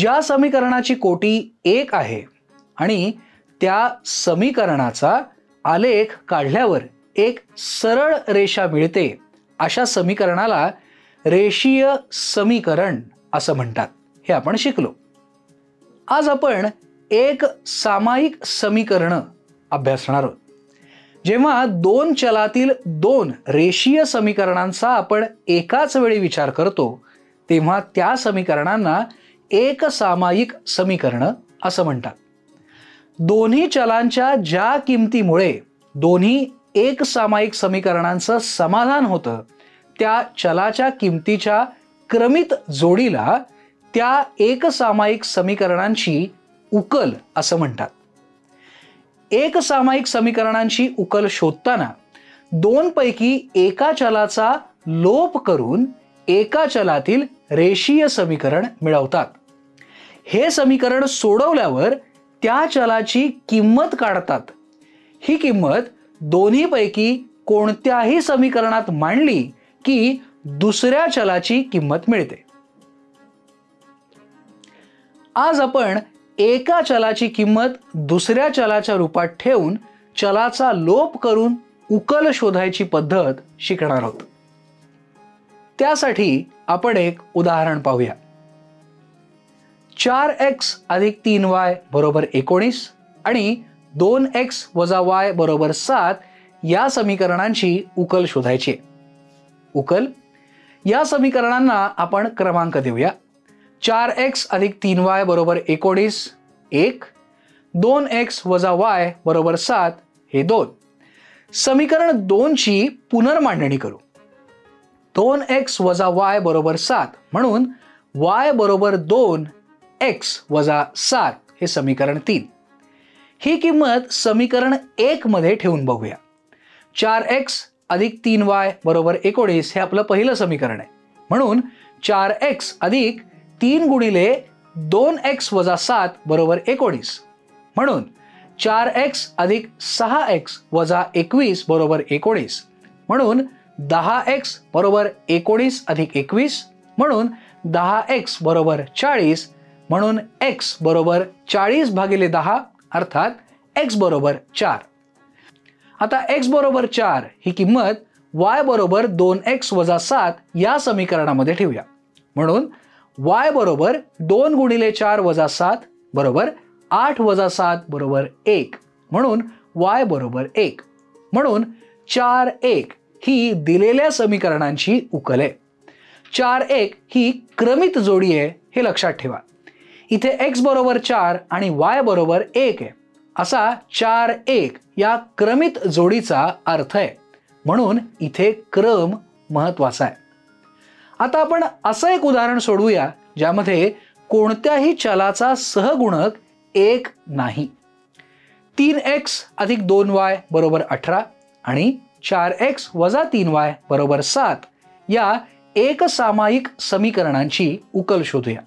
ज्या समीकरणाची कोटी 1 आहे आणि त्या समीकरणाचा आलेख काढल्यावर एक सरळ रेषा मिळते अशा समीकरणाला रेषीय समीकरण असं म्हणतात। हे आपण शिकलो। आज आपण एक सामायिक समीकरण अभ्यासणार आहोत। जेव्हा दोन चलातील दोन रेषीय समीकरणांचा आपण एकाच वेळी विचार करतो तेव्हा त्या समीकरणांना एक सामायिक समीकरण असं म्हणतात। दोन्ही चलांच्या ज्या किमतीमुळे दोन्ही एक सामायिक समीकरणांचं समाधान होतं त्या चलाच्या किमतीच्या क्रमित जोडीला त्या एक सामायिक समीकरणांची उकल असं म्हणतात। एक सामायिक समीकरणांची उकल शोधताना दोन पैकी एका चलाचा लोप करून एका चलातील रेषीय समीकरण मिळवतात। हे समीकरण सोडवल्यावर त्या चलाची किंमत काढतात। ही किंमत दोन्ही पैकी कोणत्याही समीकरणात मांडली की दुसऱ्या चलाची किंमत मिळते। आज आपण एका चलाची किंमत दुसऱ्या चलाच्या रूपात ठेवून चलाचा लोप करून उकल शोधायची पद्धत शिकणार आहोत। त्यासाठी आपण एक उदाहरण पाहूया। 4x अधिक 3y बरोबर 19 आणि 2x वजा y बरोबर 7 या समीकरणांची उकल शोधायची। उकल या समीकरणांना आपण क्रमांक देऊया। 4x अधिक 3y बरोबर 19 1, 2x वजा y बरोबर 7 हे 2। समीकरण 2 ची पुनर्मांडणी करू। 2x वजा y बरोबर 7 म्हणून y बरोबर 2x वजा 7 हे समीकरण 3। ही किंमत समीकरण 1 मध्ये ठेवून बघूया। 4x अधिक 3y बरोबर 19 हे आपलं पहिलं समीकरण आहे। म्हणून 4x अधिक 3 गुणिले 2x वजा 7 बरोबर 19 म्हणून 4x अधिक 6x वजा 21 बरोबर 19 म्हणून 10x बरोबर 19 अधिक 21 म्हणून 10x बरोबर 40 म्हणून x बरोबर 40 भागिले 10 अर्थात x बरोबर 4। आता x बरोबर 4 ही किंमत y बरोबर 2x वजा 7 या समीकरणामध्ये ठेवूया। म्हणून y बरोबर 2 गुणिले 4 वजा 7 बरोबर 8 वजा 7 बरोबर 1 म्हणून y बरोबर 1 म्हणून 4 1 ही दिलेल्या समीकरणांची उकल आहे। 4 1 ही क्रमित जोडी आहे हे लक्षात ठेवा। इथे x बरोबर 4 आणि y बरोबर 1 आहे असा 4 1 या क्रमित जोडीचा अर्थ आहे। म्हणून इथे क्रम महत्त्वाचा आहे। आता आपण असं एक उदाहरण सोडवूया ज्यामध्ये कोणत्याही चलाचा सहगुणक 1 नाही। 3x अधिक 2y बरोबर 18 आणि 4x वजा 3y बरोबर 7 या एक सामायिक समीकरणांची उकल शोधूया।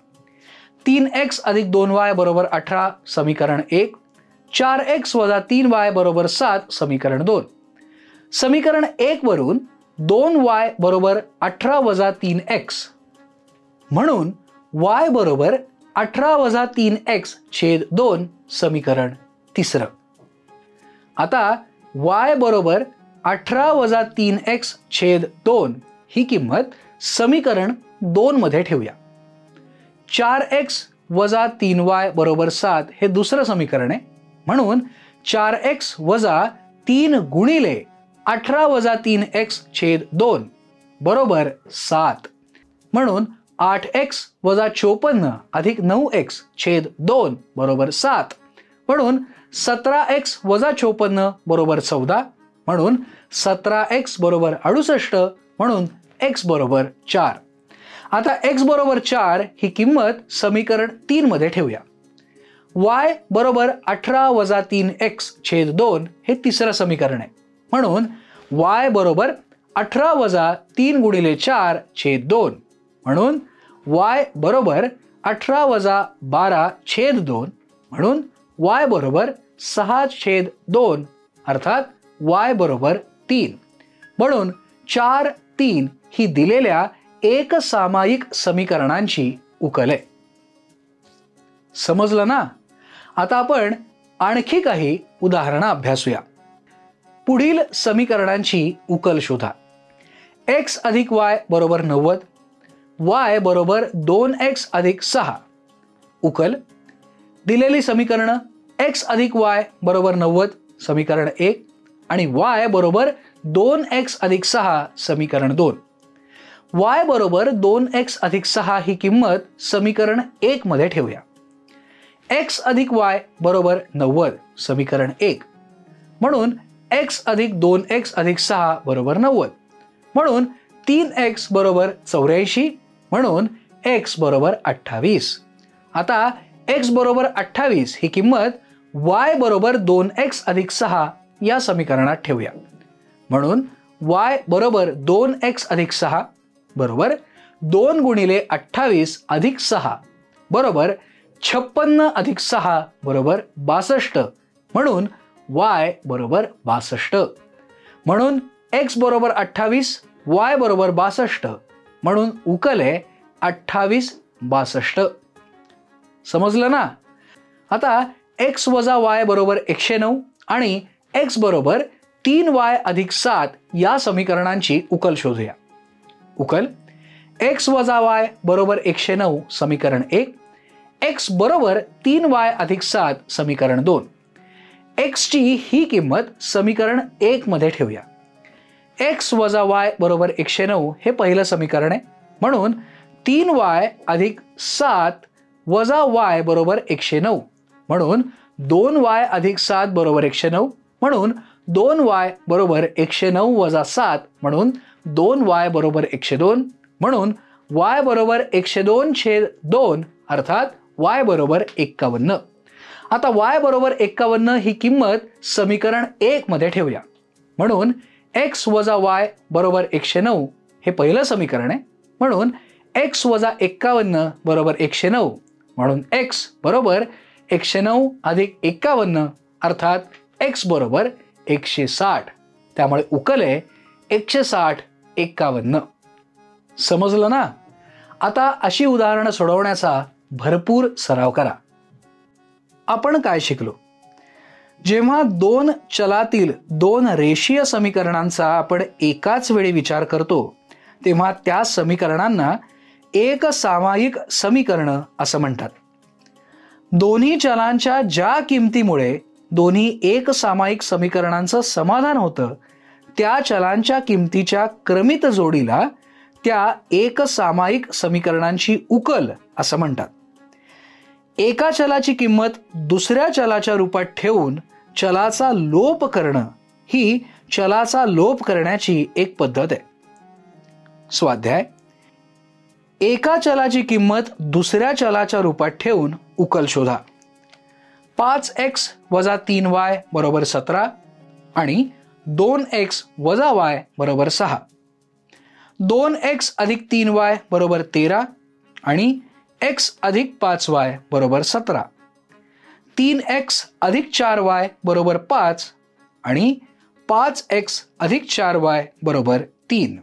3x अधिक 2y बरोबर 18 समीकरण 1, 4x वजा 3y बरोबर 7 समीकरण 2। समीकरण 1 वरून 2y बरोबर 18 वजा 3x म्हणून y बरोबर 18 वजा 3x छेद 2 समीकरण 3। आता y बरोबर 18 वजा 3x छेद 2 ही किंमत समीकरण 2 मध्ये ठेवूया। 4x वजा 3y बरोबर 7 हे दुसरं समीकरण आहे। म्हणून 4x वजा 3 गुणिले 18 वजा 3x छेद 2 बरोबर 7 म्हणून 8x वजा 54 अधिक 9x छेद 2 बरोबर 7 म्हणून 17x वजा 54 बरोबर 14 म्हणून 17x बरोबर 68 म्हणून x बरोबर 4। आता x बरोबर 4 ही किंमत समीकरण 3 मध्ये ठेवूया। y बरोबर 18 वजा 3x छेद 2 हे तिसरं समीकरण आहे। म्हणून y बरोबर 18 वजा 3 गुणिले 4 छेद 2 म्हणून y बरोबर 18 वजा 12 छेद 2 म्हणून y बरोबर 6 छेद 2 अर्थात y बरोबर 3 म्हणून 4 3 ही दिलेल्या एक सामायिक समीकरणांची उकल आहे। समजलं ना? आता आपण आणखी काही उदाहरणं अभ्यासूया. पुढील समीकरणांची उकल शोधा. x अधिक y बरोबर 90, y बरोबर 2x अधिक 6. उकल. दिलेली समीकरणं x अधिक y बरोबर 90 समीकरण 1 आणि y बरोबर 2x अधिक 6 समीकरण 2. y बरोबर 2x अधिक 6 ही किंमत समीकरण 1 मध्ये ठेवूया. x अधिक y बरोबर 90 समीकरण 1. म्हणून x अधिक 2x अधिक 6 बरोबर 90. म्हणून 3x बरोबर 84. म्हणून x बरोबर 28. आता x बरोबर 28 ही किंमत y बरोबर 2x अधिक 6 या समीकरणात ठेवूया. म्हणून y बरोबर 2x अधिक 6 बरोबर 2 गुणिले 28 अधिक 6 बरोबर 56 अधिक 6 बरोबर 62. म्हणून y बरोबर 62. म्हणून x बरोबर 28, y बरोबर 62. म्हणून उकल आहे 28 62. समजलं ना? आता x वजा y बरोबर 109 आणि x बरोबर 3y अधिक 7 या समीकरणांची उकल शोधूया. उकल. x वजा y बरोबर 109 समीकरण 1, x बरोबर 3y अधिक 7 समीकरण 2. x ची ही किंमत समीकरण 1 मध्ये ठेवूया. x वजा y बरोबर 109 हे पहिलं समीकरण आहे. म्हणून 3y अधिक 7 वजा y बरोबर 109. म्हणून 2y अधिक 7 बरोबर 109. म्हणून 2y बरोबर 109 वजा 7 म्हणून 2y बरोबर 102. म्हणून y बरोबर 102/2 अर्थात y बरोबर 51. आता y बरोबर 51 ही किंमत समीकरण 1 मध्ये ठेवूया. म्हणून x वजा y बरोबर 109 हे पहिलं समीकरण आहे. म्हणून x वजा 51 बरोबर 109. म्हणून x बरोबर 109 अधिक 51 अर्थात x बरोबर 160. त्यामुळे उकल आहे 160 51. समजलं ना? आता अशी उदाहरणं सोडवण्याचा भरपूर सराव करा. आपण काय शिकलो? जेव्हा दोन चलातील दोन रेषीय समीकरणांचा आपण एकाच वेळी विचार करतो तेव्हा त्या समीकरणांना एक सामायिक समीकरण असं म्हणतात. दोन्ही चलांच्या ज्या किमतीमुळे दोन्ही एक सामायिक समीकरणांचं समाधान होतं त्या चलांच्या किमतीच्या क्रमित जोडीला त्या एक सामायिक समीकरणांची उकल असं म्हणतात. एका चलाची किंमत दुसऱ्या चलाच्या रूपात ठेवून चलाचा लोप करणं ही चलाचा लोप करण्याची एक पद्धत आहे. स्वाध्याय. एका चलाची किंमत दुसऱ्या चलाच्या रूपात ठेवून उकल शोधा. 5x वजा 3y बरोबर 17 आणि 2x वजा y बरोबर 6. 2x अधिक 3y बरोबर 13 आणि x अधिक 5y बरोबर 17. 3x अधिक 4y बरोबर 5 आणि 5x अधिक 4y बरोबर 3.